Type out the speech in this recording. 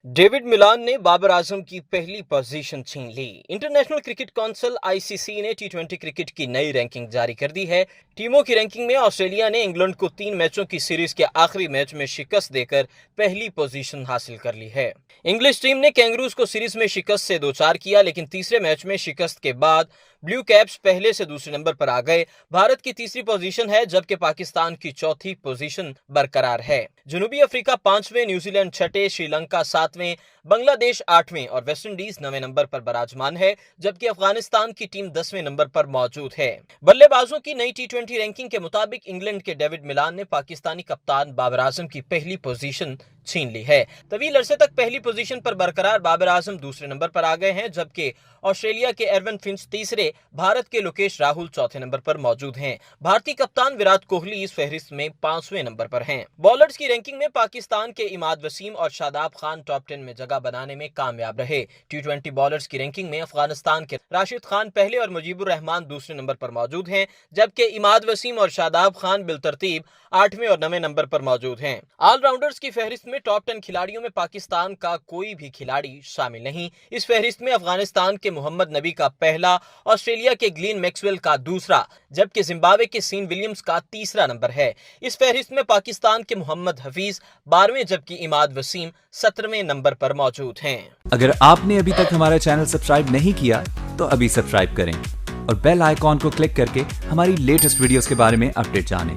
David मिलान ने बाबर आजम की पहली पोजीशन छीन ली। इंटरनेशनल क्रिकेट काउंसिल आईसीसी ने टी20 क्रिकेट की नई रैंकिंग जारी कर दी है। टीमों की रैंकिंग में ऑस्ट्रेलिया ने इंग्लैंड को 3 मैचों की सीरीज के आखिरी मैच में शिकस्त देकर पहली पोजीशन हासिल कर ली है। इंग्लिश टीम ने कैंगरूज को सीरीज में शिकस्त से दो चार किया, लेकिन तीसरे मैच में शिकस्त के बाद ब्लू कैप्स पहले से दूसरे नंबर पर आ गए। भारत की तीसरी पोजीशन है, जबकि पाकिस्तान की चौथी पोजीशन बरकरार है। जनूबी अफ्रीका 5वें, न्यूजीलैंड 6ठे, श्रीलंका 7वें, बांग्लादेश 8वें और वेस्टइंडीज 9वें नंबर पर विराजमान है, जबकि अफगानिस्तान की टीम 10वें नंबर पर मौजूद है। बल्लेबाजों की नई टी20 रैंकिंग के मुताबिक इंग्लैंड के डेविड मिलान ने पाकिस्तानी कप्तान बाबर आजम की पहली पोजीशन छीन ली है। तवील अरसे तक पहली पोजीशन पर बरकरार बाबर आजम दूसरे नंबर पर आ गए हैं, जबकि ऑस्ट्रेलिया के एरवन फिंच तीसरे, भारत के लोकेश राहुल चौथे नंबर पर मौजूद हैं। भारतीय कप्तान विराट कोहली इस फहरिस्त में 5वें नंबर पर हैं। बॉलर्स की रैंकिंग में पाकिस्तान के इमाद वसीम और शादाब खान टॉप 10 में जगह बनाने में कामयाब रहे। टी20 बॉलर्स की रैंकिंग में अफगानिस्तान के राशिद खान पहले और मुजीबुर रहमान दूसरे नंबर पर मौजूद हैं, जबकि इमाद वसीम और शादाब खान बिलतरतीब 8वें और 9वें नंबर पर मौजूद हैं। ऑलराउंडर्स की फहरिस्त में टॉप 10 खिलाड़ियों में पाकिस्तान का कोई भी खिलाड़ी शामिल नहीं। इस फहरिस्त में अफगानिस्तान के मोहम्मद नबी का पहला, ऑस्ट्रेलिया के ग्लेन मैक्सवेल का दूसरा, जबकि जिम्बाब्वे के सीन विलियम्स का तीसरा नंबर है। इस फहरिस्त में पाकिस्तान के मोहम्मद हफीज 12वें, जबकि इमाद वसीम 17वें नंबर पर मौजूद हैं। अगर आपने अभी तक हमारा चैनल सब्सक्राइब नहीं किया तो अभी सब्सक्राइब करें और बेल आइकॉन को क्लिक करके हमारी लेटेस्ट वीडियोस के बारे में अपडेट जानें।